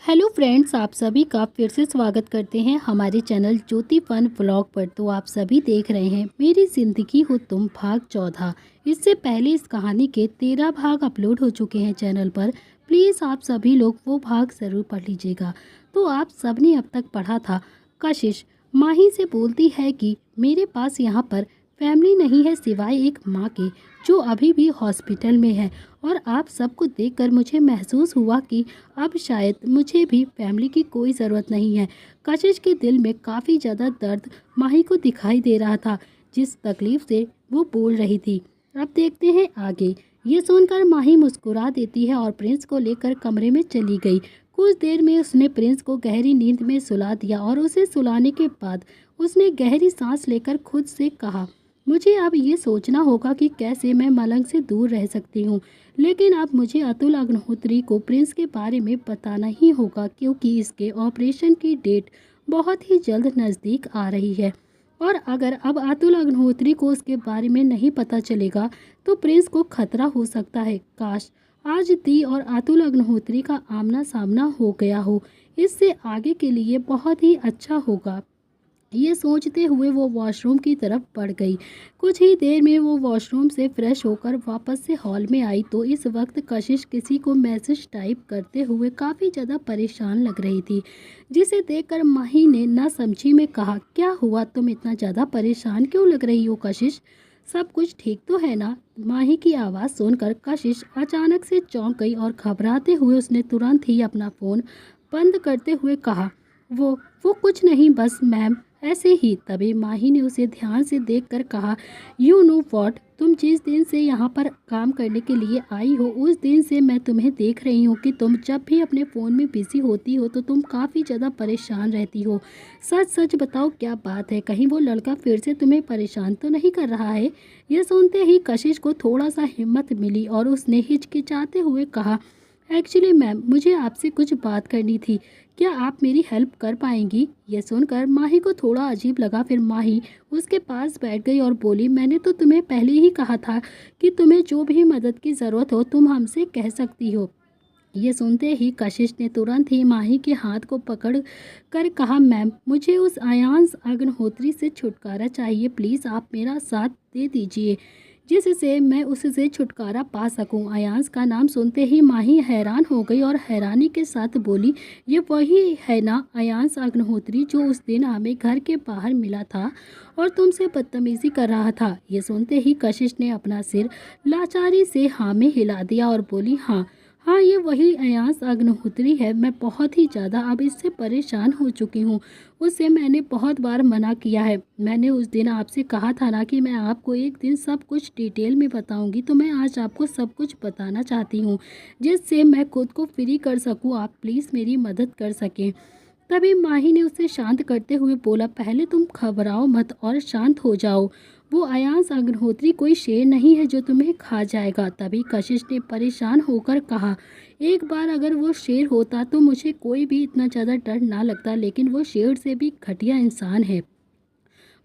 Hello friends, आप सभी का फिर से स्वागत करते हैं हमारे चैनल ज्योति फन व्लॉग पर। तो आप सभी देख रहे हैं मेरी ज़िंदगी हो तुम भाग 14। इससे पहले इस कहानी के 13 भाग अपलोड हो चुके हैं चैनल पर। प्लीज़ आप सभी लोग वो भाग ज़रूर पढ़ लीजिएगा। तो आप सब ने अब तक पढ़ा था, कशिश माही से बोलती है कि मेरे पास यहाँ पर फैमिली नहीं है सिवाय एक माँ के, जो अभी भी हॉस्पिटल में है। और आप सबको देखकर मुझे महसूस हुआ कि अब शायद मुझे भी फैमिली की कोई ज़रूरत नहीं है। कशिश के दिल में काफ़ी ज़्यादा दर्द माही को दिखाई दे रहा था, जिस तकलीफ़ से वो बोल रही थी। अब देखते हैं आगे। ये सुनकर माही मुस्कुरा देती है और प्रिंस को लेकर कमरे में चली गई। कुछ देर में उसने प्रिंस को गहरी नींद में सुला दिया और उसे सुलाने के बाद उसने गहरी सांस लेकर खुद से कहा, मुझे अब ये सोचना होगा कि कैसे मैं मलंग से दूर रह सकती हूँ। लेकिन अब मुझे अतुल अग्निहोत्री को प्रिंस के बारे में बताना ही होगा, क्योंकि इसके ऑपरेशन की डेट बहुत ही जल्द नज़दीक आ रही है। और अगर अब अतुल अग्निहोत्री को उसके बारे में नहीं पता चलेगा तो प्रिंस को खतरा हो सकता है। काश आज दी और अतुल अग्निहोत्री का आमना सामना हो गया हो, इससे आगे के लिए बहुत ही अच्छा होगा। ये सोचते हुए वो वॉशरूम की तरफ बढ़ गई। कुछ ही देर में वो वॉशरूम से फ्रेश होकर वापस से हॉल में आई तो इस वक्त कशिश किसी को मैसेज टाइप करते हुए काफ़ी ज़्यादा परेशान लग रही थी, जिसे देखकर माही ने ना समझी में कहा, क्या हुआ, तुम इतना ज़्यादा परेशान क्यों लग रही हो कशिश? सब कुछ ठीक तो है ना? माही की आवाज़ सुनकर कशिश अचानक से चौंक गई और घबराते हुए उसने तुरंत ही अपना फ़ोन बंद करते हुए कहा, वो कुछ नहीं, बस मैम ऐसे ही। तभी माही ने उसे ध्यान से देखकर कहा, यू नो वॉट, तुम जिस दिन से यहाँ पर काम करने के लिए आई हो उस दिन से मैं तुम्हें देख रही हूँ कि तुम जब भी अपने फ़ोन में बिजी होती हो तो तुम काफ़ी ज़्यादा परेशान रहती हो। सच सच बताओ क्या बात है, कहीं वो लड़का फिर से तुम्हें परेशान तो नहीं कर रहा है? यह सुनते ही कशिश को थोड़ा सा हिम्मत मिली और उसने हिचकिचाते हुए कहा, एक्चुअली मैम मुझे आपसे कुछ बात करनी थी, क्या आप मेरी हेल्प कर पाएंगी? यह सुनकर माही को थोड़ा अजीब लगा। फिर माही उसके पास बैठ गई और बोली, मैंने तो तुम्हें पहले ही कहा था कि तुम्हें जो भी मदद की ज़रूरत हो तुम हमसे कह सकती हो। ये सुनते ही कशिश ने तुरंत ही माही के हाथ को पकड़ कर कहा, मैम मुझे उस अयांश अग्निहोत्री से छुटकारा चाहिए, प्लीज़ आप मेरा साथ दे दीजिए जिससे मैं उससे छुटकारा पा सकूं। अयांश का नाम सुनते ही माही हैरान हो गई और हैरानी के साथ बोली, ये वही है ना अयांश अग्निहोत्री जो उस दिन हमें घर के बाहर मिला था और तुमसे बदतमीजी कर रहा था? ये सुनते ही कशिश ने अपना सिर लाचारी से हाँ में हिला दिया और बोली, हाँ हाँ ये वही अयांश अग्निहोत्री है। मैं बहुत ही ज़्यादा अब इससे परेशान हो चुकी हूँ। उससे मैंने बहुत बार मना किया है। मैंने उस दिन आपसे कहा था ना कि मैं आपको एक दिन सब कुछ डिटेल में बताऊंगी, तो मैं आज आपको सब कुछ बताना चाहती हूँ जिससे मैं खुद को फ्री कर सकूँ, आप प्लीज़ मेरी मदद कर सकें। तभी माही ने उसे शांत करते हुए बोला, पहले तुम घबराओ मत और शांत हो जाओ। वो अयांश अग्निहोत्री कोई शेर नहीं है जो तुम्हें खा जाएगा। तभी कशिश ने परेशान होकर कहा, एक बार अगर वो शेर होता तो मुझे कोई भी इतना ज़्यादा डर ना लगता, लेकिन वो शेर से भी घटिया इंसान है।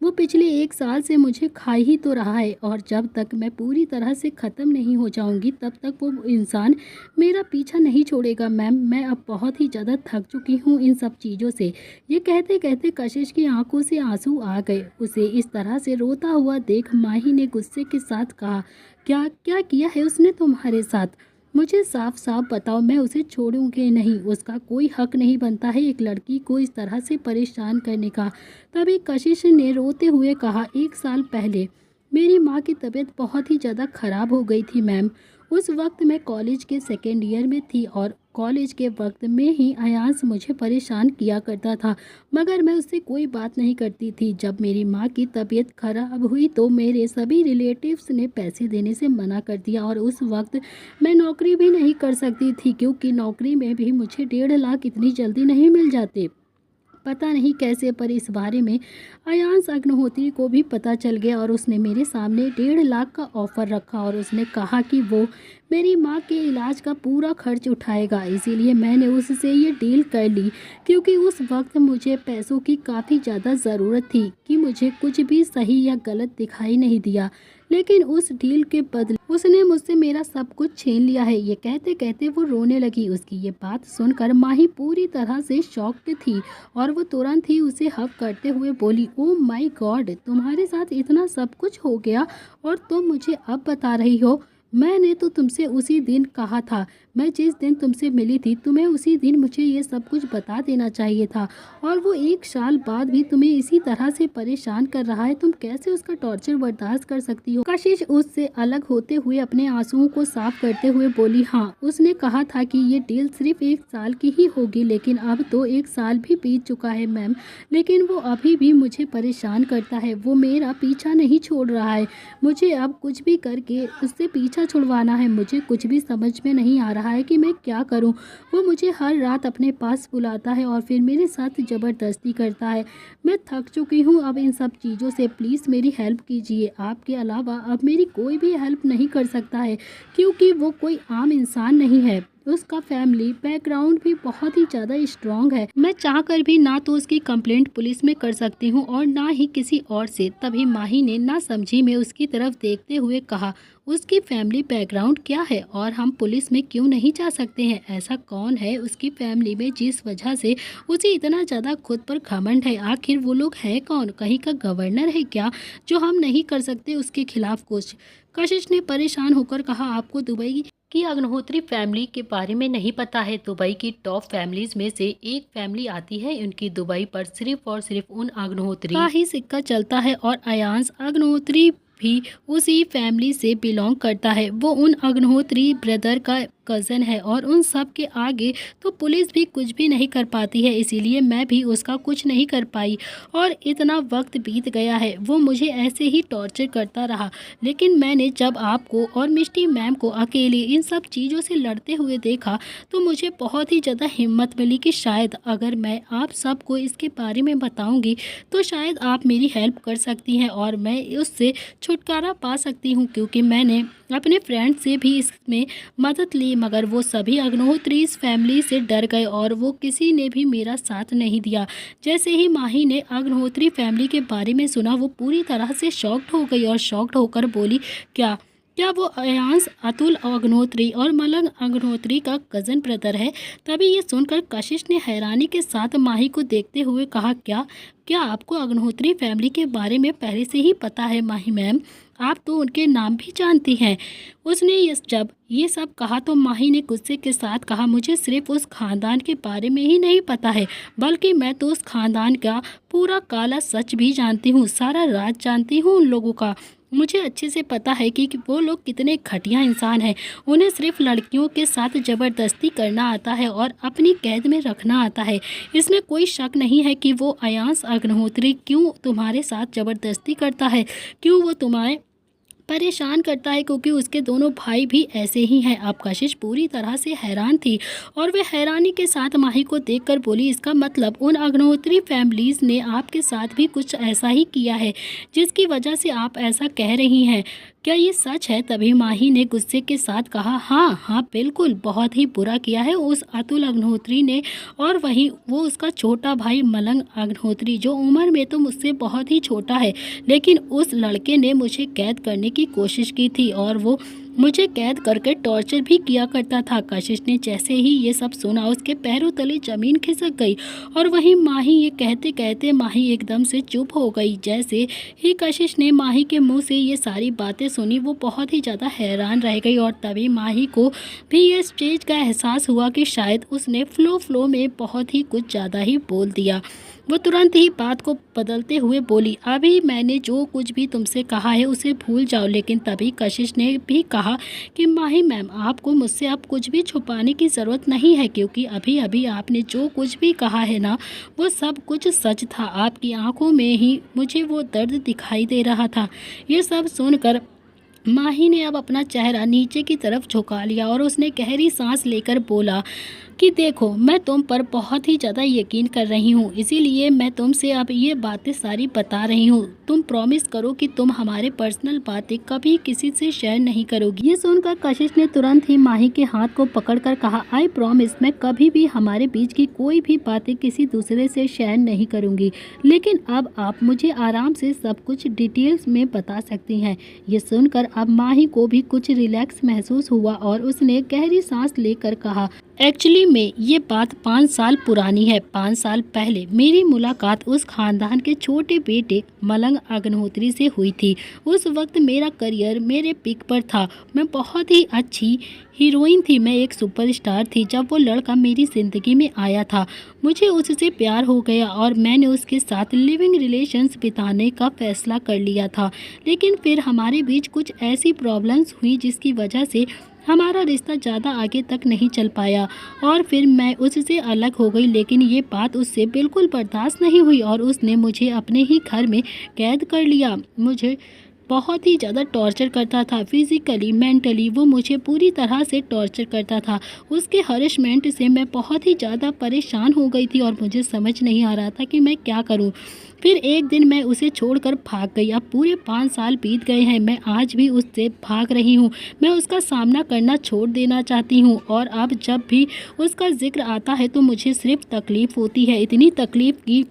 वो पिछले 1 साल से मुझे खा ही तो रहा है और जब तक मैं पूरी तरह से ख़त्म नहीं हो जाऊंगी तब तक वो इंसान मेरा पीछा नहीं छोड़ेगा। मैम मैं अब बहुत ही ज़्यादा थक चुकी हूँ इन सब चीज़ों से। ये कहते कहते कशिश की आंखों से आंसू आ गए। उसे इस तरह से रोता हुआ देख माही ने गुस्से के साथ कहा, क्या क्या किया है उसने तुम्हारे साथ? मुझे साफ साफ बताओ, मैं उसे छोड़ूंगी नहीं। उसका कोई हक नहीं बनता है एक लड़की को इस तरह से परेशान करने का। तभी कशिश ने रोते हुए कहा, 1 साल पहले मेरी माँ की तबीयत बहुत ही ज़्यादा ख़राब हो गई थी मैम। उस वक्त मैं कॉलेज के सेकेंड ईयर में थी और कॉलेज के वक्त में ही अयांश मुझे परेशान किया करता था, मगर मैं उससे कोई बात नहीं करती थी। जब मेरी माँ की तबीयत खराब हुई तो मेरे सभी रिलेटिव्स ने पैसे देने से मना कर दिया और उस वक्त मैं नौकरी भी नहीं कर सकती थी, क्योंकि नौकरी में भी मुझे 1.5 लाख इतनी जल्दी नहीं मिल जाते। पता नहीं कैसे, पर इस बारे में अयांश अग्निहोत्री को भी पता चल गया और उसने मेरे सामने 1.5 लाख का ऑफ़र रखा और उसने कहा कि वो मेरी माँ के इलाज का पूरा खर्च उठाएगा। इसीलिए मैंने उससे ये डील कर ली, क्योंकि उस वक्त मुझे पैसों की काफ़ी ज़्यादा ज़रूरत थी कि मुझे कुछ भी सही या गलत दिखाई नहीं दिया। लेकिन उस डील के बदले उसने मुझसे मेरा सब कुछ छीन लिया है। ये कहते कहते वो रोने लगी। उसकी ये बात सुनकर माही पूरी तरह से शॉक्ड थी और वो तुरंत ही उसे हग करते हुए बोली, ओ माय गॉड, तुम्हारे साथ इतना सब कुछ हो गया और तुम मुझे अब बता रही हो? मैंने तो तुमसे उसी दिन कहा था, मैं जिस दिन तुमसे मिली थी तुम्हें उसी दिन मुझे ये सब कुछ बता देना चाहिए था। और वो 1 साल बाद भी तुम्हें इसी तरह से परेशान कर रहा है। तुम कैसे उसका टॉर्चर बर्दाश्त कर सकती हो? कशिश उससे अलग होते हुए अपने आंसुओं को साफ करते हुए बोली, हाँ, उसने कहा था कि ये डील सिर्फ 1 साल की ही होगी, लेकिन अब तो 1 साल भी बीत चुका है मैम। लेकिन वो अभी भी मुझे परेशान करता है। वो मेरा पीछा नहीं छोड़ रहा है। मुझे अब कुछ भी करके उससे पीछा छुड़वाना है। मुझे कुछ भी समझ में नहीं आ रहा है कि मैं क्या करूं। वो मुझे हर रात अपने पास बुलाता है और फिर मेरे साथ ज़बरदस्ती करता है। मैं थक चुकी हूं अब इन सब चीज़ों से। प्लीज़ मेरी हेल्प कीजिए। आपके अलावा अब मेरी कोई भी हेल्प नहीं कर सकता है, क्योंकि वो कोई आम इंसान नहीं है। उसका फैमिली बैकग्राउंड भी बहुत ही ज़्यादा स्ट्रॉन्ग है। मैं चाहकर भी ना तो उसकी कंप्लेंट पुलिस में कर सकती हूँ और ना ही किसी और से। तभी माही ने ना समझी में उसकी तरफ देखते हुए कहा, उसकी फैमिली बैकग्राउंड क्या है और हम पुलिस में क्यों नहीं जा सकते हैं? ऐसा कौन है उसकी फैमिली में जिस वजह से उसे इतना ज़्यादा खुद पर घमंड है? आखिर वो लोग है कौन? कहीं का गवर्नर है क्या जो हम नहीं कर सकते उसके खिलाफ कुछ? कशिश ने परेशान होकर कहा, आपको दुबई कि अग्निहोत्री फैमिली के बारे में नहीं पता है। दुबई की टॉप फैमिलीज में से एक फैमिली आती है। उनकी दुबई पर सिर्फ और सिर्फ उन अग्निहोत्री का ही सिक्का चलता है और अयांश अग्निहोत्री भी उसी फैमिली से बिलोंग करता है। वो उन अग्निहोत्री ब्रदर का कज़न है और उन सब के आगे तो पुलिस भी कुछ भी नहीं कर पाती है। इसीलिए मैं भी उसका कुछ नहीं कर पाई और इतना वक्त बीत गया है। वो मुझे ऐसे ही टॉर्चर करता रहा। लेकिन मैंने जब आपको और मिष्टी मैम को अकेले इन सब चीज़ों से लड़ते हुए देखा तो मुझे बहुत ही ज़्यादा हिम्मत मिली कि शायद अगर मैं आप सबको इसके बारे में बताऊंगी तो शायद आप मेरी हेल्प कर सकती हैं और मैं उससे छुटकारा पा सकती हूँ। क्योंकि मैंने अपने फ्रेंड से भी इसमें मदद ली, मगर वो सभी अग्निहोत्री इस फैमिली से डर गए और वो किसी ने भी मेरा साथ नहीं दिया। जैसे ही माही ने अग्निहोत्री फैमिली के बारे में सुना वो पूरी तरह से शॉक्ड हो गई और शॉक्ड होकर बोली, क्या क्या वो अयांश अतुल अग्निहोत्री और मलंग अग्निहोत्री का कज़न ब्रदर है? तभी ये सुनकर कशिश ने हैरानी के साथ माही को देखते हुए कहा, क्या आपको अग्निहोत्री फैमिली के बारे में पहले से ही पता है माही मैम? आप तो उनके नाम भी जानती हैं। उसने जब ये सब कहा तो माही ने गुस्से के साथ कहा, मुझे सिर्फ उस खानदान के बारे में ही नहीं पता है, बल्कि मैं तो उस खानदान का पूरा काला सच भी जानती हूँ। सारा राज जानती हूँ उन लोगों का। मुझे अच्छे से पता है कि वो लोग कितने घटिया इंसान हैं। उन्हें सिर्फ लड़कियों के साथ ज़बरदस्ती करना आता है और अपनी कैद में रखना आता है। इसमें कोई शक नहीं है कि वो अयांश अग्निहोत्री क्यों तुम्हारे साथ ज़बरदस्ती करता है, क्यों वो तुम्हें परेशान करता है, क्योंकि उसके दोनों भाई भी ऐसे ही हैं। अब कशिश पूरी तरह से हैरान थी और वह हैरानी के साथ माही को देखकर बोली, इसका मतलब उन अग्निहोत्री फैमिलीज ने आपके साथ भी कुछ ऐसा ही किया है जिसकी वजह से आप ऐसा कह रही हैं? क्या ये सच है? तभी माही ने गुस्से के साथ कहा, हाँ हाँ बिल्कुल, बहुत ही बुरा किया है उस अतुल अग्निहोत्री ने और वहीं वो उसका छोटा भाई मलंग अग्निहोत्री, जो उम्र में तो मुझसे बहुत ही छोटा है। लेकिन उस लड़के ने मुझे कैद करने की कोशिश की थी और वो मुझे कैद करके टॉर्चर भी किया करता था। कशिश ने जैसे ही ये सब सुना उसके पैरों तले जमीन खिसक गई और वहीं माही ये कहते कहते माही एकदम से चुप हो गई। जैसे ही कशिश ने माही के मुंह से ये सारी बातें सुनी वो बहुत ही ज़्यादा हैरान रह गई और तभी माही को भी ये स्टेज का एहसास हुआ कि शायद उसने फ्लो में बहुत ही कुछ ज़्यादा ही बोल दिया। वो तुरंत ही बात को बदलते हुए बोली, अभी मैंने जो कुछ भी तुमसे कहा है उसे भूल जाओ। लेकिन तभी कशिश ने भी कहा कि माही मैम, आपको मुझसे अब कुछ भी छुपाने की ज़रूरत नहीं है, क्योंकि अभी अभी आपने जो कुछ भी कहा है ना वो सब कुछ सच था। आपकी आंखों में ही मुझे वो दर्द दिखाई दे रहा था। ये सब सुनकर माही ने अब अपना चेहरा नीचे की तरफ झुका लिया और उसने गहरी सांस लेकर बोला कि देखो, मैं तुम पर बहुत ही ज़्यादा यकीन कर रही हूँ, इसीलिए मैं तुमसे अब ये बातें सारी बता रही हूँ। तुम प्रॉमिस करो कि तुम हमारे पर्सनल बातें कभी किसी से शेयर नहीं करोगी। ये सुनकर कशिश ने तुरंत ही माही के हाथ को पकड़कर कहा, आई प्रॉमिस, मैं कभी भी हमारे बीच की कोई भी बातें किसी दूसरे से शेयर नहीं करूँगी। लेकिन अब आप मुझे आराम से सब कुछ डिटेल्स में बता सकती हैं। ये सुनकर अब माही को भी कुछ रिलैक्स महसूस हुआ और उसने गहरी सांस लेकर कहा, एक्चुअली में ये बात 5 साल पुरानी है। 5 साल पहले मेरी मुलाकात उस खानदान के छोटे बेटे मलंग अग्निहोत्री से हुई थी। उस वक्त मेरा करियर मेरे पीक पर था। मैं बहुत ही अच्छी हीरोइन थी, मैं एक सुपरस्टार थी। जब वो लड़का मेरी ज़िंदगी में आया था, मुझे उससे प्यार हो गया और मैंने उसके साथ लिविंग रिलेशंस बिताने का फैसला कर लिया था। लेकिन फिर हमारे बीच कुछ ऐसी प्रॉब्लम्स हुई जिसकी वजह से हमारा रिश्ता ज़्यादा आगे तक नहीं चल पाया और फिर मैं उससे अलग हो गई। लेकिन ये बात उससे बिल्कुल बर्दाश्त नहीं हुई और उसने मुझे अपने ही घर में कैद कर लिया। मुझे बहुत ही ज़्यादा टॉर्चर करता था, फिज़िकली मेंटली वो मुझे पूरी तरह से टॉर्चर करता था। उसके हरेसमेंट से मैं बहुत ही ज़्यादा परेशान हो गई थी और मुझे समझ नहीं आ रहा था कि मैं क्या करूं। फिर एक दिन मैं उसे छोड़कर भाग गई। अब पूरे 5 साल बीत गए हैं, मैं आज भी उससे भाग रही हूं। मैं उसका सामना करना छोड़ देना चाहती हूं और अब जब भी उसका जिक्र आता है तो मुझे सिर्फ तकलीफ़ होती है, इतनी तकलीफ़ की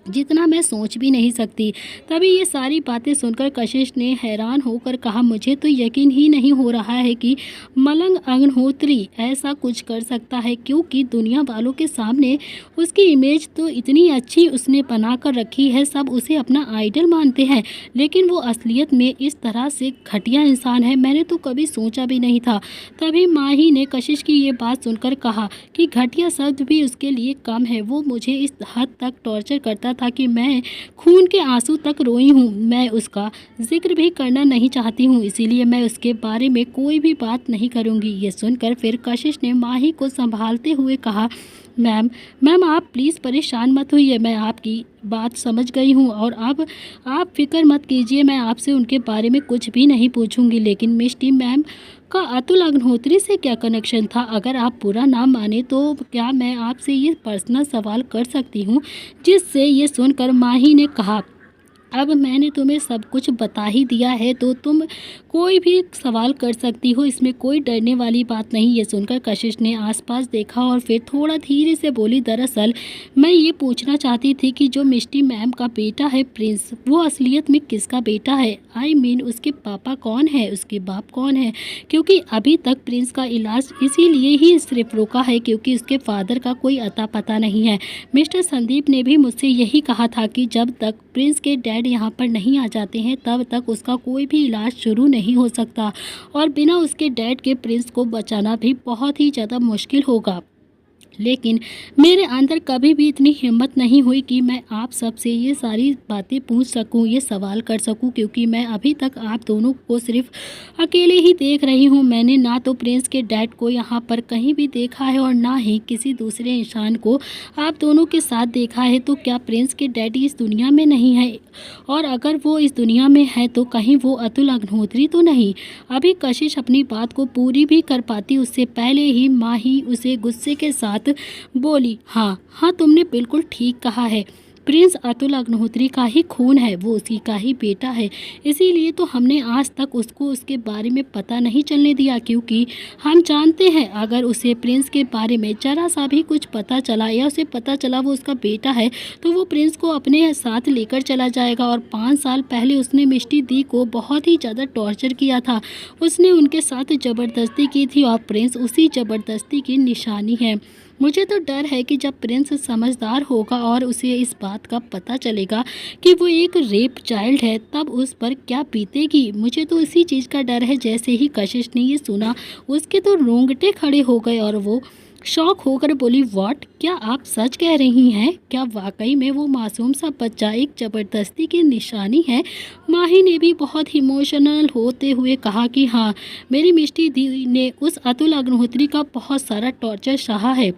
जितना मैं सोच भी नहीं सकती। तभी ये सारी बातें सुनकर कशिश ने हैरान होकर कहा, मुझे तो यकीन ही नहीं हो रहा है कि मलंग अग्निहोत्री ऐसा कुछ कर सकता है, क्योंकि दुनिया वालों के सामने उसकी इमेज तो इतनी अच्छी उसने बना कर रखी है, सब उसे अपना आइडल मानते हैं। लेकिन वो असलियत में इस तरह से घटिया इंसान है, मैंने तो कभी सोचा भी नहीं था। तभी माही ने कशिश की ये बात सुनकर कहा कि घटिया शब्द भी उसके लिए कम है। वो मुझे इस हद तक टॉर्चर करता था कि मैं खून के आंसू तक रोई हूँ। मैं उसका जिक्र भी करना नहीं चाहती हूँ, इसीलिए मैं उसके बारे में कोई भी बात नहीं करूँगी। ये सुनकर फिर कशिश ने माही को संभालते हुए कहा, मैम मैम आप प्लीज़ परेशान मत होइए, मैं आपकी बात समझ गई हूँ और अब आप फिक्र मत कीजिए, मैं आपसे उनके बारे में कुछ भी नहीं पूछूंगी। लेकिन मिष्टी मैम का अतुल अग्निहोत्री से क्या कनेक्शन था? अगर आप बुरा ना माने तो क्या मैं आपसे ये पर्सनल सवाल कर सकती हूँ? जिससे ये सुनकर माही ने कहा, अब मैंने तुम्हें सब कुछ बता ही दिया है तो तुम कोई भी सवाल कर सकती हो, इसमें कोई डरने वाली बात नहीं। ये सुनकर कशिश ने आसपास देखा और फिर थोड़ा धीरे से बोली, दरअसल मैं ये पूछना चाहती थी कि जो मिष्टी मैम का बेटा है प्रिंस, वो असलियत में किसका बेटा है? आई मीन उसके पापा कौन है, उसके बाप कौन है? क्योंकि अभी तक प्रिंस का इलाज इसीलिए ही सिर्फ रुका है क्योंकि उसके फादर का कोई अता पता नहीं है। मिस्टर संदीप ने भी मुझसे यही कहा था कि जब तक प्रिंस के डैड यहाँ पर नहीं आ जाते हैं तब तक उसका कोई भी इलाज शुरू नहीं हो सकता और बिना उसके डैड के प्रिंस को बचाना भी बहुत ही ज़्यादा मुश्किल होगा। लेकिन मेरे अंदर कभी भी इतनी हिम्मत नहीं हुई कि मैं आप सबसे ये सारी बातें पूछ सकूं, ये सवाल कर सकूं, क्योंकि मैं अभी तक आप दोनों को सिर्फ अकेले ही देख रही हूं। मैंने ना तो प्रिंस के डैड को यहाँ पर कहीं भी देखा है और ना ही किसी दूसरे इंसान को आप दोनों के साथ देखा है। तो क्या प्रिंस के डैडी इस दुनिया में नहीं है? और अगर वो इस दुनिया में है तो कहीं वो अतुल अग्निहोत्री तो नहीं? अभी कशिश अपनी बात को पूरी भी कर पाती उससे पहले ही माही उसे गुस्से के साथ बोली, हाँ हाँ तुमने बिल्कुल ठीक कहा है, प्रिंस अतुल अग्निहोत्री का ही खून है, वो उसी का ही बेटा है। इसीलिए तो हमने आज तक उसको उसके बारे में पता नहीं चलने दिया, क्योंकि हम जानते हैं अगर उसे प्रिंस के बारे में जरा सा भी कुछ पता चला या उसे पता चला वो उसका बेटा है तो वो प्रिंस को अपने साथ लेकर चला जाएगा। और 5 साल पहले उसने मिष्टी दी को बहुत ही ज़्यादा टॉर्चर किया था, उसने उनके साथ ज़बरदस्ती की थी और प्रिंस उसी ज़बरदस्ती की निशानी है। मुझे तो डर है कि जब प्रिंस समझदार होगा और उसे इस बात का पता चलेगा कि वो एक रेप चाइल्ड है तब उस पर क्या बीतेगी। मुझे तो इसी चीज़ का डर है। जैसे ही कशिश ने ये सुना उसके तो रोंगटे खड़े हो गए और वो शौक होकर बोली, व्हाट, क्या आप सच कह रही हैं? क्या वाकई में वो मासूम सा बच्चा एक ज़बरदस्ती की निशानी है? माही ने भी बहुत इमोशनल होते हुए कहा कि हाँ, मेरी मिष्टी दी ने उस अतुल अग्निहोत्री का बहुत सारा टॉर्चर सहा है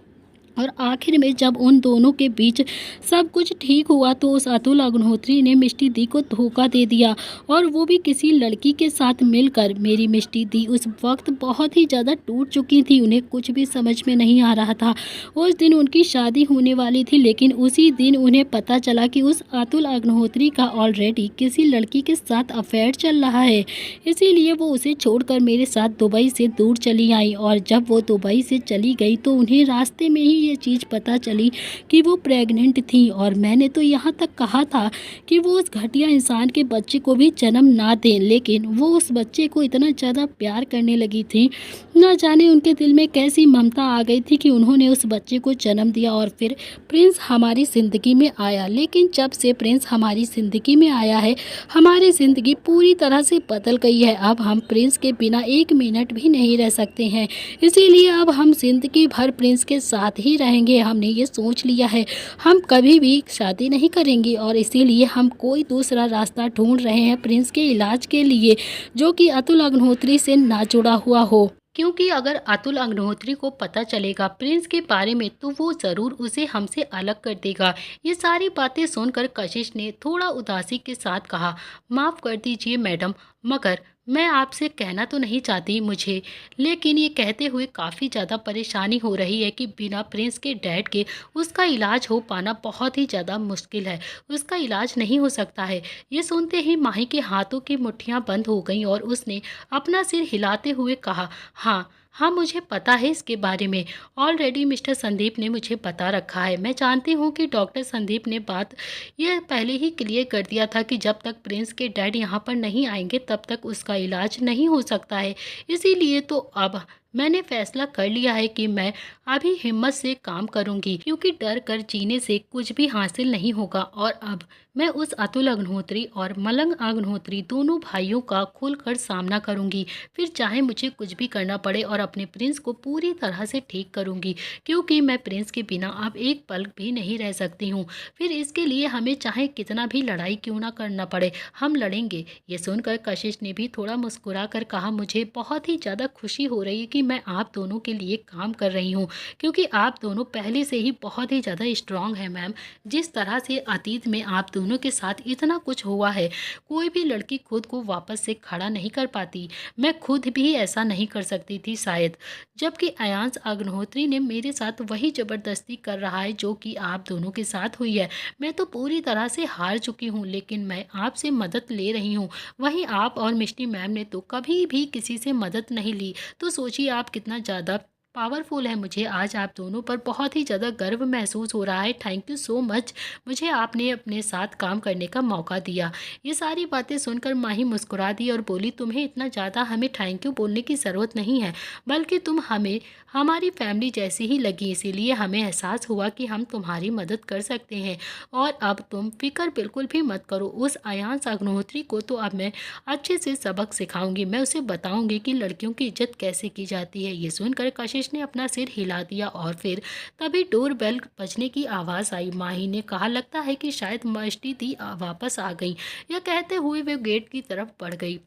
और आखिर में जब उन दोनों के बीच सब कुछ ठीक हुआ तो उस अतुल अग्निहोत्री ने मिष्टी दी को धोखा दे दिया और वो भी किसी लड़की के साथ मिलकर। मेरी मिष्टी दी उस वक्त बहुत ही ज़्यादा टूट चुकी थी, उन्हें कुछ भी समझ में नहीं आ रहा था। उस दिन उनकी शादी होने वाली थी, लेकिन उसी दिन उन्हें पता चला कि उस अतुल अग्निहोत्री का ऑलरेडी किसी लड़की के साथ अफेयर चल रहा है। इसीलिए वो उसे छोड़कर मेरे साथ दुबई से दूर चली आई और जब वो दुबई से चली गई तो उन्हें रास्ते में ही ये चीज़ पता चली कि वो प्रेग्नेंट थी। और मैंने तो यहाँ तक कहा था कि वो उस घटिया इंसान के बच्चे को भी जन्म ना दें, लेकिन वो उस बच्चे को इतना ज़्यादा प्यार करने लगी थी, ना जाने उनके दिल में कैसी ममता आ गई थी कि उन्होंने उस बच्चे को जन्म दिया। और फिर प्रिंस हमारी ज़िंदगी में आया, लेकिन जब से प्रिंस हमारी ज़िंदगी में आया है हमारी ज़िंदगी पूरी तरह से बदल गई है। अब हम प्रिंस के बिना एक मिनट भी नहीं रह सकते हैं, इसीलिए अब हम ज़िंदगी भर प्रिंस के साथ ही रहेंगे। हमने ये सोच लिया है, हम कभी भी शादी नहीं करेंगे और इसीलिए हम कोई दूसरा रास्ता ढूंढ रहे हैं प्रिंस के इलाज के लिए, जो कि अतुल अग्निहोत्री से ना जुड़ा हुआ हो। क्योंकि अगर अतुल अग्निहोत्री को पता चलेगा प्रिंस के बारे में तो वो ज़रूर उसे हमसे अलग कर देगा। ये सारी बातें सुनकर कशिश ने थोड़ा उदासी के साथ कहा, माफ़ कर दीजिए मैडम, मगर मैं आपसे कहना तो नहीं चाहती मुझे, लेकिन ये कहते हुए काफ़ी ज़्यादा परेशानी हो रही है कि बिना प्रिंस के डैड के उसका इलाज हो पाना बहुत ही ज़्यादा मुश्किल है, उसका इलाज नहीं हो सकता है। ये सुनते ही माही के हाथों की मुट्ठियाँ बंद हो गईं और उसने अपना सिर हिलाते हुए कहा, हाँ हाँ, मुझे पता है इसके बारे में। ऑलरेडी मिस्टर संदीप ने मुझे बता रखा है। मैं जानती हूँ कि डॉक्टर संदीप ने बात यह पहले ही क्लियर कर दिया था कि जब तक प्रिंस के डैड यहाँ पर नहीं आएंगे तब तक उसका इलाज नहीं हो सकता है। इसीलिए तो अब मैंने फैसला कर लिया है कि मैं अभी हिम्मत से काम करूंगी, क्योंकि डर कर जीने से कुछ भी हासिल नहीं होगा। और अब मैं उस अतुल अग्निहोत्री और मलंग अग्निहोत्री दोनों भाइयों का खुलकर सामना करूंगी, फिर चाहे मुझे कुछ भी करना पड़े, और अपने प्रिंस को पूरी तरह से ठीक करूंगी, क्योंकि मैं प्रिंस के बिना अब एक पल भी नहीं रह सकती हूँ। फिर इसके लिए हमें चाहे कितना भी लड़ाई क्यों ना करना पड़े, हम लड़ेंगे। ये सुनकर कशिश ने भी थोड़ा मुस्कुरा कर कहा, मुझे बहुत ही ज़्यादा खुशी हो रही है कि मैं आप दोनों के लिए काम कर रही हूँ, क्योंकि आप दोनों पहले से ही बहुत ही ज़्यादा स्ट्रांग हैं मैम। जिस तरह से अतीत में आप दोनों के साथ इतना कुछ हुआ है, कोई भी लड़की खुद को वापस से खड़ा नहीं कर पाती। मैं खुद भी ऐसा नहीं कर सकती थी शायद, जबकि अयांश अग्निहोत्री ने मेरे साथ वही ज़बरदस्ती कर रहा है जो कि आप दोनों के साथ हुई है। मैं तो पूरी तरह से हार चुकी हूँ, लेकिन मैं आपसे मदद ले रही हूँ। वहीं आप और मिष्टी मैम ने तो कभी भी किसी से मदद नहीं ली, तो सोचिए आप कितना ज़्यादा पावरफुल है। मुझे आज आप दोनों पर बहुत ही ज़्यादा गर्व महसूस हो रहा है। थैंक यू सो मच, मुझे आपने अपने साथ काम करने का मौका दिया। ये सारी बातें सुनकर माही मुस्कुरा दी और बोली, तुम्हें इतना ज़्यादा हमें थैंक यू बोलने की ज़रूरत नहीं है, बल्कि तुम हमें हमारी फैमिली जैसी ही लगी, इसीलिए हमें एहसास हुआ कि हम तुम्हारी मदद कर सकते हैं। और अब तुम फिक्र बिल्कुल भी मत करो, उस अयांश अग्निहोत्री को तो अब मैं अच्छे से सबक सिखाऊंगी। मैं उसे बताऊंगी कि लड़कियों की इज्जत कैसे की जाती है। ये सुनकर कशिश ने अपना सिर हिला दिया और फिर तभी डोर बेल बजने की आवाज़ आई। माही ने कहा, लगता है कि शायद मस्ती दी वापस आ गई। यह कहते हुए वे गेट की तरफ बढ़ गई।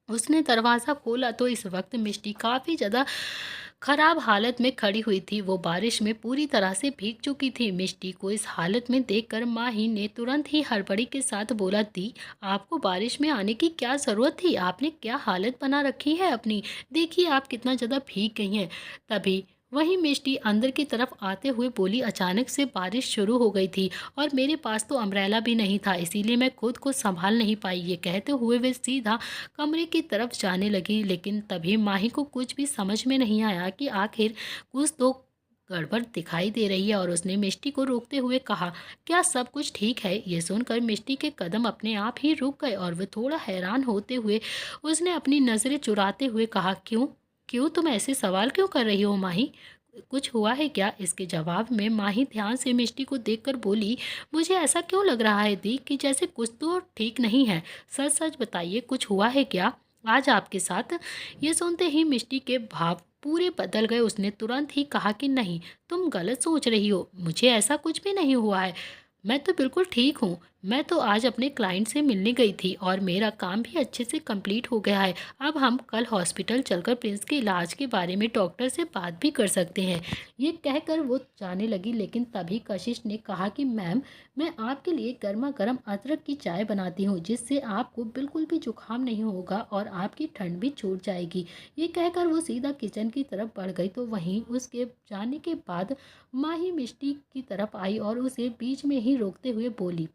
उसने दरवाज़ा खोला तो इस वक्त मिष्टी काफ़ी ज़्यादा खराब हालत में खड़ी हुई थी। वो बारिश में पूरी तरह से भीग चुकी थी। मिष्टी को इस हालत में देखकर माही ने तुरंत ही हड़बड़ी के साथ बोला, दी आपको बारिश में आने की क्या ज़रूरत थी, आपने क्या हालत बना रखी है अपनी, देखिए आप कितना ज़्यादा भीग गई हैं। तभी वहीं मिष्टी अंदर की तरफ आते हुए बोली, अचानक से बारिश शुरू हो गई थी और मेरे पास तो अम्ब्रेला भी नहीं था, इसीलिए मैं खुद को संभाल नहीं पाई। ये कहते हुए वे सीधा कमरे की तरफ जाने लगी, लेकिन तभी माही को कुछ भी समझ में नहीं आया कि आखिर कुछ तो गड़बड़ दिखाई दे रही है, और उसने मिष्टी को रोकते हुए कहा, क्या सब कुछ ठीक है। ये सुनकर मिष्टी के कदम अपने आप ही रुक गए और वह थोड़ा हैरान होते हुए उसने अपनी नज़रें चुराते हुए कहा, क्यों क्यों तुम ऐसे सवाल क्यों कर रही हो माही, कुछ हुआ है क्या। इसके जवाब में माही ध्यान से मिष्टी को देखकर बोली, मुझे ऐसा क्यों लग रहा है दी कि जैसे कुछ तो ठीक नहीं है, सच सच बताइए कुछ हुआ है क्या आज आपके साथ। ये सुनते ही मिष्टी के भाव पूरे बदल गए। उसने तुरंत ही कहा कि नहीं, तुम गलत सोच रही हो, मुझे ऐसा कुछ भी नहीं हुआ है, मैं तो बिल्कुल ठीक हूँ। मैं तो आज अपने क्लाइंट से मिलने गई थी और मेरा काम भी अच्छे से कंप्लीट हो गया है। अब हम कल हॉस्पिटल चलकर प्रिंस के इलाज के बारे में डॉक्टर से बात भी कर सकते हैं। ये कहकर वो जाने लगी, लेकिन तभी कशिश ने कहा कि मैम, मैं आपके लिए गर्मा गर्म अदरक की चाय बनाती हूँ, जिससे आपको बिल्कुल भी जुकाम नहीं होगा और आपकी ठंड भी छूट जाएगी। ये कहकर वो सीधा किचन की तरफ बढ़ गई, तो वहीं उसके जाने के बाद माही मिष्टी की तरफ आई और उसे बीच में ही रोकते हुए बोली,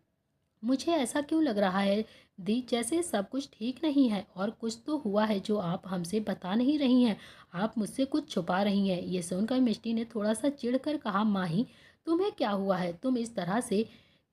मुझे ऐसा क्यों लग रहा है दी, जैसे सब कुछ ठीक नहीं है और कुछ तो हुआ है जो आप हमसे बता नहीं रही हैं। आप मुझसे कुछ छुपा रही हैं। ये सुनकर मिष्टी ने थोड़ा सा चिढ़कर कहा, माही, तुम्हें क्या हुआ है? तुम इस तरह से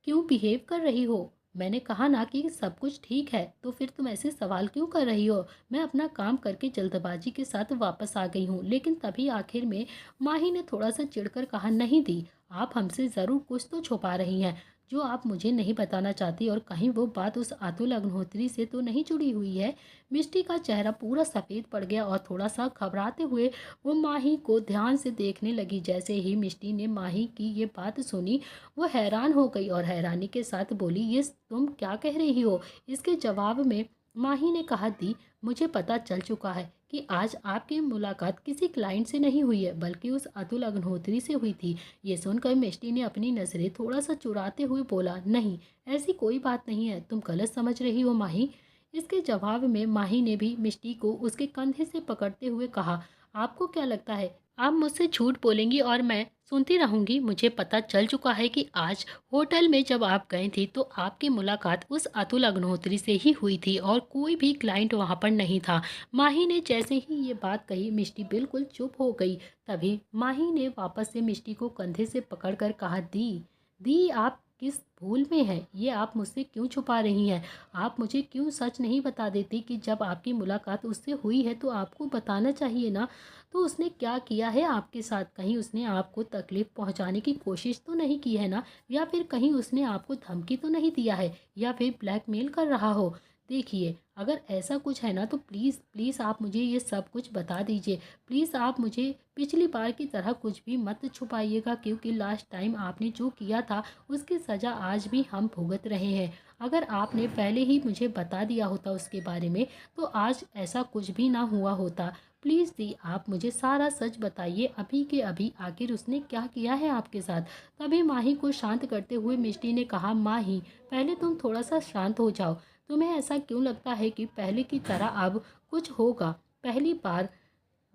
क्यों बिहेव कर रही हो? मैंने कहा ना कि सब कुछ ठीक है, तो फिर तुम ऐसे सवाल क्यों कर रही हो? मैं अपना काम करके जल्दबाजी के साथ वापस आ गई हूँ। लेकिन तभी आखिर में माही ने थोड़ा सा चिढ़कर कहा, नहीं दी, आप हमसे ज़रूर कुछ तो छुपा रही हैं जो आप मुझे नहीं बताना चाहती, और कहीं वो बात उस अतुल अग्निहोत्री से तो नहीं जुड़ी हुई है। मिष्टी का चेहरा पूरा सफ़ेद पड़ गया और थोड़ा सा घबराते हुए वो माही को ध्यान से देखने लगी। जैसे ही मिष्टी ने माही की ये बात सुनी, वो हैरान हो गई और हैरानी के साथ बोली, ये तुम क्या कह रही हो? इसके जवाब में माही ने कहा, दी, मुझे पता चल चुका है कि आज आपकी मुलाकात किसी क्लाइंट से नहीं हुई है, बल्कि उस अतुल अग्निहोत्री से हुई थी। ये सुनकर मिष्टी ने अपनी नज़रें थोड़ा सा चुराते हुए बोला, नहीं, ऐसी कोई बात नहीं है, तुम गलत समझ रही हो माही। इसके जवाब में माही ने भी मिष्टी को उसके कंधे से पकड़ते हुए कहा, आपको क्या लगता है आप मुझसे झूठ बोलेंगी और मैं सुनती रहूंगी? मुझे पता चल चुका है कि आज होटल में जब आप गए थे तो आपकी मुलाकात उस अतुल अग्निहोत्री से ही हुई थी और कोई भी क्लाइंट वहां पर नहीं था। माही ने जैसे ही ये बात कही, मिष्टी बिल्कुल चुप हो गई। तभी माही ने वापस से मिष्टी को कंधे से पकड़कर कहा, दी, दी, आप किस भूल में हैं? ये आप मुझसे क्यों छुपा रही हैं? आप मुझे क्यों सच नहीं बता देती कि जब आपकी मुलाकात उससे हुई है तो आपको बताना चाहिए ना। तो उसने क्या किया है आपके साथ? कहीं उसने आपको तकलीफ़ पहुंचाने की कोशिश तो नहीं की है ना? या फिर कहीं उसने आपको धमकी तो नहीं दिया है या फिर ब्लैकमेल कर रहा हो? देखिए, अगर ऐसा कुछ है ना तो प्लीज़ प्लीज़ आप मुझे ये सब कुछ बता दीजिए। प्लीज़ आप मुझे पिछली बार की तरह कुछ भी मत छुपाइएगा, क्योंकि लास्ट टाइम आपने जो किया था उसकी सज़ा आज भी हम भुगत रहे हैं। अगर आपने पहले ही मुझे बता दिया होता उसके बारे में, तो आज ऐसा कुछ भी ना हुआ होता। प्लीज़ दी, आप मुझे सारा सच बताइए अभी के अभी, आखिर उसने क्या किया है आपके साथ? तभी माही को शांत करते हुए मिष्टी ने कहा, माही, पहले तुम थोड़ा सा शांत हो जाओ। तुम्हें ऐसा क्यों लगता है कि पहले की तरह अब कुछ होगा? पहली बार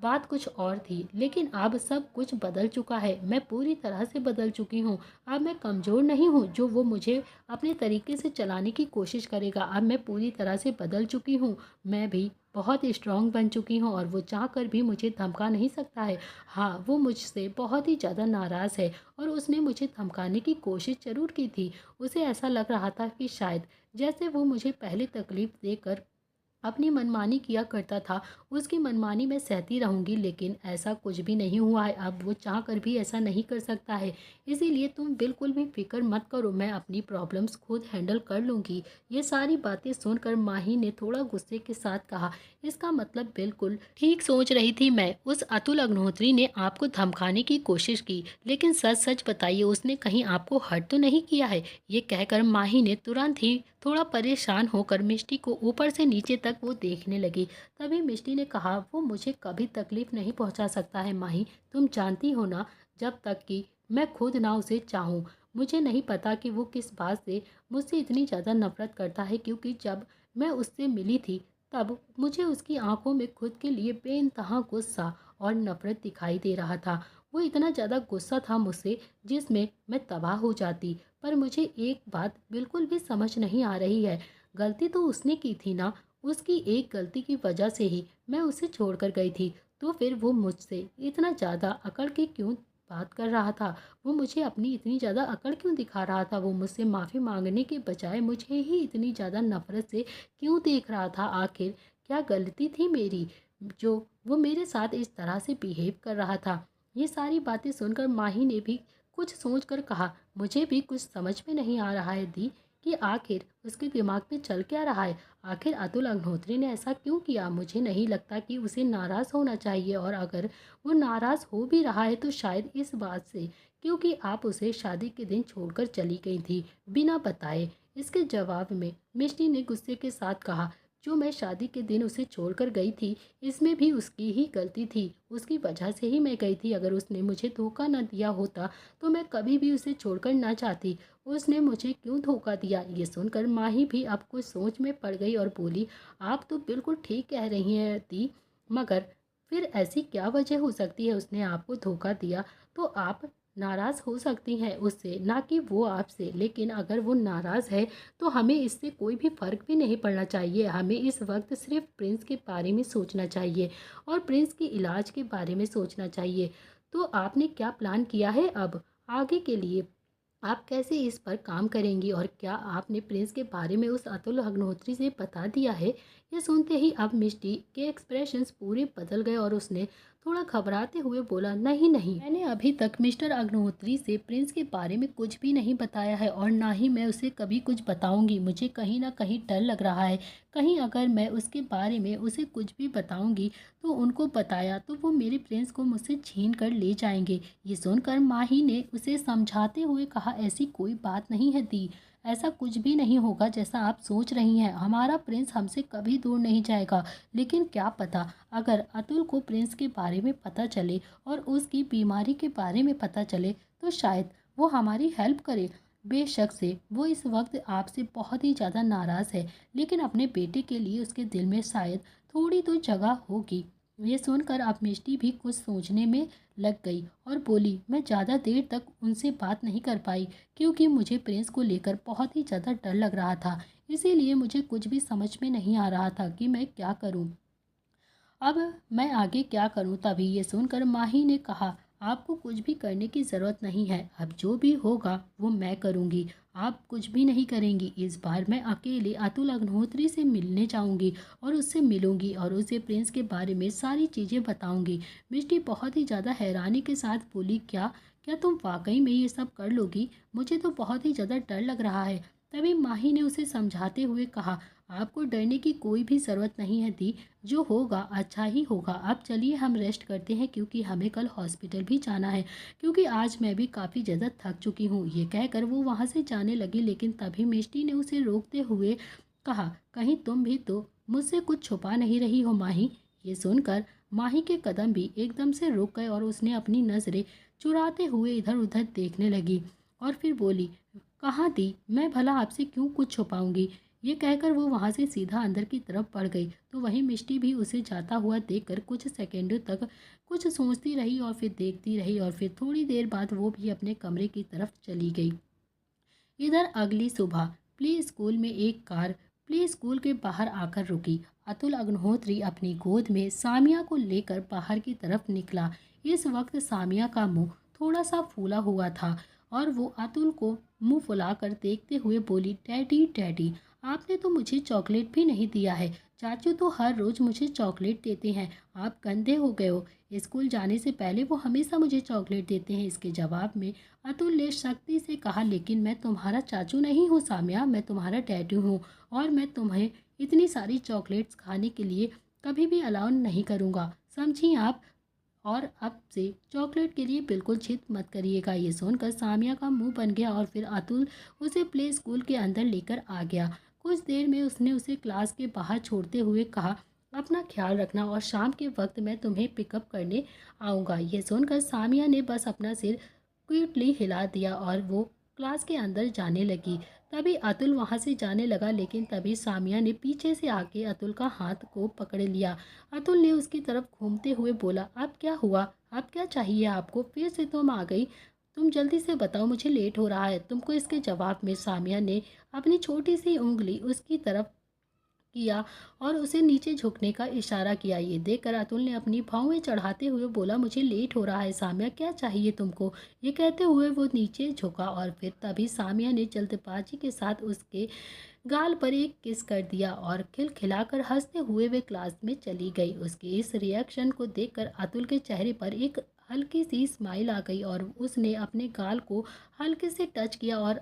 बात कुछ और थी, लेकिन अब सब कुछ बदल चुका है। मैं पूरी तरह से बदल चुकी हूँ। अब मैं कमज़ोर नहीं हूँ जो वो मुझे अपने तरीके से चलाने की कोशिश करेगा। अब मैं पूरी तरह से बदल चुकी हूँ। मैं भी बहुत स्ट्रांग बन चुकी हूँ और वो चाह कर भी मुझे धमका नहीं सकता है। हाँ, वो मुझसे बहुत ही ज़्यादा नाराज़ है और उसने मुझे धमकाने की कोशिश ज़रूर की थी। उसे ऐसा लग रहा था कि शायद जैसे वो मुझे पहले तकलीफ़ देकर अपनी मनमानी किया करता था, उसकी मनमानी मैं सहती रहूँगी, लेकिन ऐसा कुछ भी नहीं हुआ है। अब वो चाह कर भी ऐसा नहीं कर सकता है। इसीलिए तुम बिल्कुल भी फ़िक्र मत करो, मैं अपनी प्रॉब्लम्स खुद हैंडल कर लूँगी। ये सारी बातें सुनकर माही ने थोड़ा गुस्से के साथ कहा, इसका मतलब बिल्कुल ठीक सोच रही थी मैं। उस अतुल अग्निहोत्री ने आपको धमकाने की कोशिश की, लेकिन सच सच बताइए, उसने कहीं आपको हर्ट तो नहीं किया है? ये कहकर माही ने तुरंत ही थोड़ा परेशान होकर मिष्टी को ऊपर से नीचे तक वो देखने लगी। तभी मिष्टी ने कहा, वो मुझे कभी तकलीफ़ नहीं पहुंचा सकता है माही, तुम जानती हो ना, जब तक कि मैं खुद ना उसे चाहूँ। मुझे नहीं पता कि वो किस बात से मुझसे इतनी ज़्यादा नफ़रत करता है, क्योंकि जब मैं उससे मिली थी तब मुझे उसकी आंखों में खुद के लिए बेइंतहा गुस्सा और नफ़रत दिखाई दे रहा था। वो इतना ज़्यादा गुस्सा था मुझसे, जिसमें मैं तबाह हो जाती। पर मुझे एक बात बिल्कुल भी समझ नहीं आ रही है, गलती तो उसने की थी ना, उसकी एक गलती की वजह से ही मैं उसे छोड़कर गई थी। तो फिर वो मुझसे इतना ज़्यादा अकड़ के क्यों बात कर रहा था? वो मुझे अपनी इतनी ज़्यादा अकड़ क्यों दिखा रहा था? वो मुझसे माफ़ी मांगने के बजाय मुझे ही इतनी ज़्यादा नफ़रत से क्यों देख रहा था? आखिर क्या गलती थी मेरी जो वो मेरे साथ इस तरह से बिहेव कर रहा था? ये सारी बातें सुनकर माही ने भी कुछ सोच कर कहा, मुझे भी कुछ समझ में नहीं आ रहा है दी। कि आखिर उसके दिमाग में चल क्या रहा है। आखिर अतुल अग्निहोत्री ने ऐसा क्यों किया। मुझे नहीं लगता कि उसे नाराज़ होना चाहिए, और अगर वो नाराज़ हो भी रहा है तो शायद इस बात से क्योंकि आप उसे शादी के दिन छोड़कर चली गई थी बिना बताए। इसके जवाब में मिष्टी ने गुस्से के साथ कहा, जो मैं शादी के दिन उसे छोड़कर गई थी इसमें भी उसकी ही गलती थी। उसकी वजह से ही मैं गई थी। अगर उसने मुझे धोखा न दिया होता तो मैं कभी भी उसे छोड़कर ना चाहती। उसने मुझे क्यों धोखा दिया। ये सुनकर माही भी अब कुछ सोच में पड़ गई और बोली, आप तो बिल्कुल ठीक कह रही हैं दी, मगर फिर ऐसी क्या वजह हो सकती है। उसने आपको धोखा दिया तो आप नाराज़ हो सकती हैं उससे, ना कि वो आपसे। लेकिन अगर वो नाराज़ है तो हमें इससे कोई भी फ़र्क भी नहीं पड़ना चाहिए। हमें इस वक्त सिर्फ प्रिंस के बारे में सोचना चाहिए और प्रिंस के इलाज के बारे में सोचना चाहिए। तो आपने क्या प्लान किया है अब आगे के लिए। आप कैसे इस पर काम करेंगी, और क्या आपने प्रिंस के बारे में उस अतुल अग्निहोत्री से बता दिया है। ये सुनते ही अब मिष्टी के एक्सप्रेशंस पूरे बदल गए और उसने थोड़ा घबराते हुए बोला, नहीं नहीं, मैंने अभी तक मिस्टर अग्निहोत्री से प्रिंस के बारे में कुछ भी नहीं बताया है, और ना ही मैं उसे कभी कुछ बताऊंगी। मुझे कहीं ना कहीं डर लग रहा है, कहीं अगर मैं उसके बारे में उसे कुछ भी बताऊंगी तो उनको बताया तो वो मेरे प्रिंस को मुझसे छीन कर ले जाएंगे। ये सुनकर माही ने उसे समझाते हुए कहा, ऐसी कोई बात नहीं है दी, ऐसा कुछ भी नहीं होगा जैसा आप सोच रही हैं। हमारा प्रिंस हमसे कभी दूर नहीं जाएगा। लेकिन क्या पता अगर अतुल को प्रिंस के बारे में पता चले और उसकी बीमारी के बारे में पता चले तो शायद वो हमारी हेल्प करे। बेशक से वो इस वक्त आपसे बहुत ही ज़्यादा नाराज़ है, लेकिन अपने बेटे के लिए उसके दिल में शायद थोड़ी तो जगह होगी। ये सुनकर अब मिष्टी भी कुछ सोचने में लग गई और बोली, मैं ज़्यादा देर तक उनसे बात नहीं कर पाई क्योंकि मुझे प्रिंस को लेकर बहुत ही ज़्यादा डर लग रहा था। इसीलिए मुझे कुछ भी समझ में नहीं आ रहा था कि मैं क्या करूं। अब मैं आगे क्या करूं। तभी ये सुनकर माही ने कहा, आपको कुछ भी करने की ज़रूरत नहीं है। अब जो भी होगा वो मैं करूंगी। आप कुछ भी नहीं करेंगी। इस बार मैं अकेले अतुल अग्निहोत्री से मिलने जाऊंगी और उससे मिलूंगी और उसे प्रिंस के बारे में सारी चीज़ें बताऊंगी। मिष्टी बहुत ही ज़्यादा हैरानी के साथ बोली, क्या क्या तुम वाकई में ये सब कर लोगी। मुझे तो बहुत ही ज़्यादा डर लग रहा है। तभी माही ने उसे समझाते हुए कहा, आपको डरने की कोई भी ज़रूरत नहीं है दी, जो होगा अच्छा ही होगा। अब चलिए हम रेस्ट करते हैं क्योंकि हमें कल हॉस्पिटल भी जाना है, क्योंकि आज मैं भी काफ़ी ज़्यादा थक चुकी हूँ। ये कहकर वो वहाँ से जाने लगी, लेकिन तभी मिष्टी ने उसे रोकते हुए कहा, कहीं तुम भी तो मुझसे कुछ छुपा नहीं रही हो माही। ये सुनकर माही के कदम भी एकदम से रुक गए और उसने अपनी नज़रें चुराते हुए इधर उधर देखने लगी और फिर बोली, कहाँ दी, मैं भला आपसे क्यों कुछ छुपाऊंगी। ये कहकर वो वहाँ से सीधा अंदर की तरफ बढ़ गई। तो वहीं मिष्टी भी उसे जाता हुआ देखकर कुछ सेकंडों तक कुछ सोचती रही और फिर देखती रही, और फिर थोड़ी देर बाद वो भी अपने कमरे की तरफ चली गई। इधर अगली सुबह प्ले स्कूल में एक कार प्ले स्कूल के बाहर आकर रुकी। अतुल अग्निहोत्री अपनी गोद में सामिया को लेकर बाहर की तरफ निकला। इस वक्त सामिया का मुंह थोड़ा सा फूला हुआ था और वो अतुल को मुंह फुलाकर देखते हुए बोली, डैडी डैडी, आपने तो मुझे चॉकलेट भी नहीं दिया है। चाचू तो हर रोज़ मुझे चॉकलेट देते हैं। आप गंदे हो गए हो। स्कूल जाने से पहले वो हमेशा मुझे चॉकलेट देते हैं। इसके जवाब में अतुल ने सख्ती से कहा, लेकिन मैं तुम्हारा चाचू नहीं हूँ सामिया, मैं तुम्हारा डैडी हूँ और मैं तुम्हें इतनी सारी चॉकलेट्स खाने के लिए कभी भी अलाउ नहीं करूँगा, समझी आप। और अब से चॉकलेट के लिए बिल्कुल जिद मत करिएगा। ये सुनकर सामिया का मुंह बन गया और फिर अतुल उसे प्ले स्कूल के अंदर लेकर आ गया। कुछ देर में उसने उसे क्लास के बाहर छोड़ते हुए कहा, अपना ख्याल रखना और शाम के वक्त मैं तुम्हें पिकअप करने आऊँगा। ये सुनकर सामिया ने बस अपना सिर क्विकली हिला दिया और वो क्लास के अंदर जाने लगी। तभी अतुल वहाँ से जाने लगा, लेकिन तभी सामिया ने पीछे से आके अतुल का हाथ को पकड़ लिया। अतुल ने उसकी तरफ घूमते हुए बोला, अब क्या हुआ, अब क्या चाहिए आपको, फिर से तुम आ गई। तुम जल्दी से बताओ, मुझे लेट हो रहा है तुमको। इसके जवाब में सामिया ने अपनी छोटी सी उंगली उसकी तरफ किया और उसे नीचे झुकने का इशारा किया। ये देखकर अतुल ने अपनी भौवें चढ़ाते हुए बोला, मुझे लेट हो रहा है सामिया, क्या चाहिए तुमको। ये कहते हुए वो नीचे झुका और फिर तभी सामिया ने जल्दबाजी के साथ उसके गाल पर एक किस कर दिया और खिलखिलाकर हंसते हुए वे क्लास में चली गई। उसके इस रिएक्शन को देखकर अतुल के चेहरे पर एक हल्की सी स्माइल आ गई और उसने अपने गाल को हल्के से टच किया और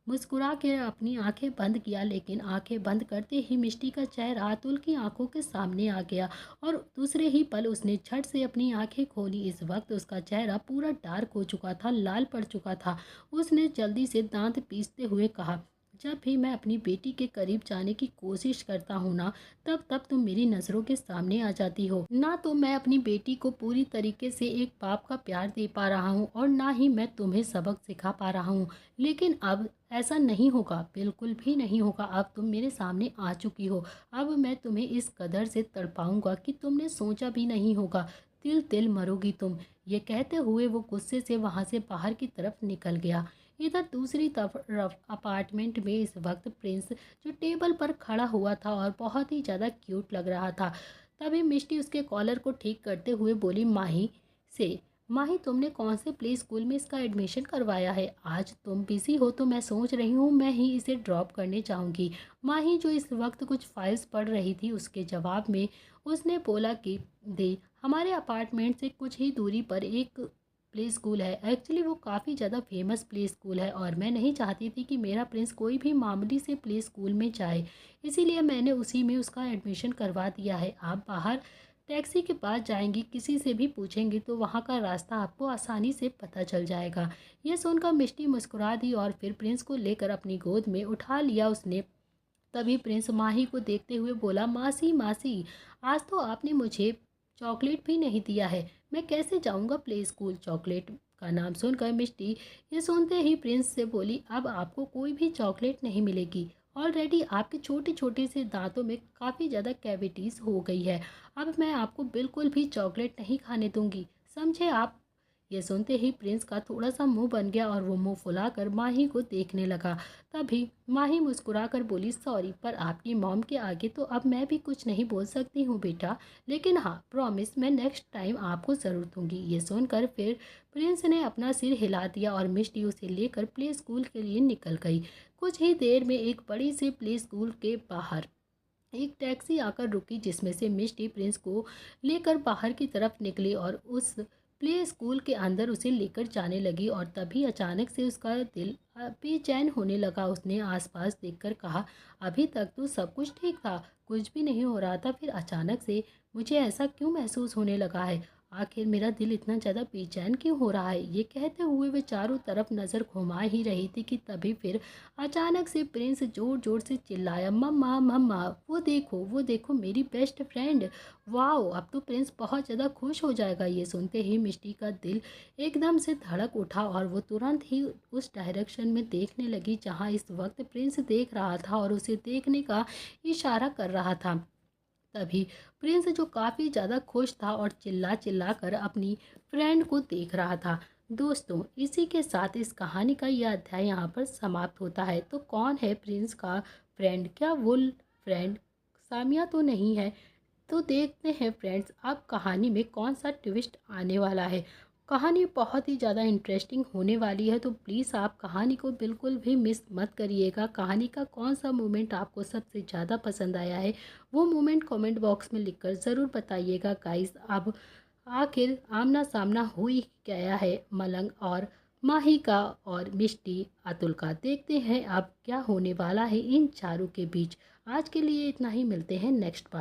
मुस्कुरा के अपनी आंखें बंद किया, लेकिन आंखें बंद करते ही मिष्टी का चेहरा अतुल की आंखों के सामने आ गया और दूसरे ही पल उसने झट से अपनी आंखें खोली। इस वक्त उसका चेहरा पूरा डार्क हो चुका था, लाल पड़ चुका था। उसने जल्दी से दांत पीसते हुए कहा, जब भी मैं अपनी बेटी के करीब जाने की कोशिश करता हूँ ना, तब तब तुम मेरी नज़रों के सामने आ जाती हो। ना तो मैं अपनी बेटी को पूरी तरीके से एक बाप का प्यार दे पा रहा हूँ और ना ही मैं तुम्हें सबक सिखा पा रहा हूँ। लेकिन अब ऐसा नहीं होगा, बिल्कुल भी नहीं होगा। अब तुम मेरे सामने आ चुकी हो। अब मैं तुम्हें इस कदर से तड़पाऊंगा कि तुमने सोचा भी नहीं होगा। तिल तिल मरोगी तुम। ये कहते हुए वो गुस्से से वहाँ से बाहर की तरफ निकल गया। इधर दूसरी तरफ अपार्टमेंट में इस वक्त प्रिंस, जो टेबल पर खड़ा हुआ था और बहुत ही ज़्यादा क्यूट लग रहा था, तभी मिष्टी उसके कॉलर को ठीक करते हुए बोली माही से, माही तुमने कौन से प्ले स्कूल में इसका एडमिशन करवाया है? आज तुम बिजी हो तो मैं सोच रही हूँ मैं ही इसे ड्रॉप करने जाऊँगी। माही, जो इस वक्त कुछ फाइल्स पढ़ रही थी, उसके जवाब में उसने बोला कि दे, हमारे अपार्टमेंट से कुछ ही दूरी पर एक प्ले स्कूल है। एक्चुअली वो काफ़ी ज़्यादा फेमस प्ले स्कूल है और मैं नहीं चाहती थी कि मेरा प्रिंस कोई भी मामूली से प्ले स्कूल में जाए, इसीलिए मैंने उसी में उसका एडमिशन करवा दिया है। आप बाहर टैक्सी के पास जाएंगी, किसी से भी पूछेंगी तो वहाँ का रास्ता आपको आसानी से पता चल जाएगा। ये सुनकर मिष्टी मुस्कुरा दी और फिर प्रिंस को लेकर अपनी गोद में उठा लिया उसने। तभी प्रिंस माही को देखते हुए बोला, मासी मासी, आज तो आपने मुझे चॉकलेट भी नहीं दिया है, मैं कैसे जाऊंगा प्ले स्कूल? चॉकलेट का नाम सुनकर मिष्टी ये सुनते ही प्रिंस से बोली, अब आपको कोई भी चॉकलेट नहीं मिलेगी। ऑलरेडी आपके छोटे छोटे से दांतों में काफ़ी ज़्यादा कैविटीज़ हो गई है। अब मैं आपको बिल्कुल भी चॉकलेट नहीं खाने दूंगी, समझे आप? ये सुनते ही प्रिंस का थोड़ा सा मुंह बन गया और वो मुंह फुलाकर माही को देखने लगा। तभी माही मुस्कुराकर बोली, सॉरी, पर आपकी मॉम के आगे तो अब मैं भी कुछ नहीं बोल सकती हूँ बेटा, लेकिन हाँ, प्रॉमिस, मैं नेक्स्ट टाइम आपको ज़रूर दूंगी। ये सुनकर फिर प्रिंस ने अपना सिर हिला दिया और मिष्टी उसे लेकर प्ले स्कूल के लिए निकल गई। कुछ ही देर में एक बड़ी सी प्ले स्कूल के बाहर एक टैक्सी आकर रुकी, जिसमें से मिष्टी प्रिंस को लेकर बाहर की तरफ निकली और उस प्ले स्कूल के अंदर उसे लेकर जाने लगी। और तभी अचानक से उसका दिल बेचैन होने लगा। उसने आसपास देखकर कहा, अभी तक तो सब कुछ ठीक था, कुछ भी नहीं हो रहा था, फिर अचानक से मुझे ऐसा क्यों महसूस होने लगा है? आखिर मेरा दिल इतना ज़्यादा बेचैन क्यों हो रहा है? ये कहते हुए वे चारों तरफ नज़र घुमा ही रही थी कि तभी फिर अचानक से प्रिंस जोर जोर से चिल्लाया, मम्मा मम्मा, वो देखो मेरी बेस्ट फ्रेंड। वाओ, अब तो प्रिंस बहुत ज़्यादा खुश हो जाएगा। ये सुनते ही मिष्टी का दिल एकदम से धड़क उठा और वो तुरंत ही उस डायरेक्शन में देखने लगी जहाँ इस वक्त प्रिंस देख रहा था और उसे देखने का इशारा कर रहा था। तभी प्रिंस, जो काफ़ी ज़्यादा खुश था और चिल्ला चिल्ला कर अपनी फ्रेंड को देख रहा था। दोस्तों, इसी के साथ इस कहानी का यह अध्याय यहाँ पर समाप्त होता है। तो कौन है प्रिंस का फ्रेंड? क्या वो फ्रेंड सामिया तो नहीं है? तो देखते हैं फ्रेंड्स, अब कहानी में कौन सा ट्विस्ट आने वाला है। कहानी बहुत ही ज़्यादा इंटरेस्टिंग होने वाली है, तो प्लीज़ आप कहानी को बिल्कुल भी मिस मत करिएगा। कहानी का कौन सा मोमेंट आपको सबसे ज़्यादा पसंद आया है, वो मोमेंट कमेंट बॉक्स में लिखकर ज़रूर बताइएगा गाइस। अब आखिर आमना सामना हो ही गया है मलंग और माही का और मिष्टी अतुल का। देखते हैं अब क्या होने वाला है इन चारों के बीच। आज के लिए इतना ही, मिलते हैं नेक्स्ट पार्ट।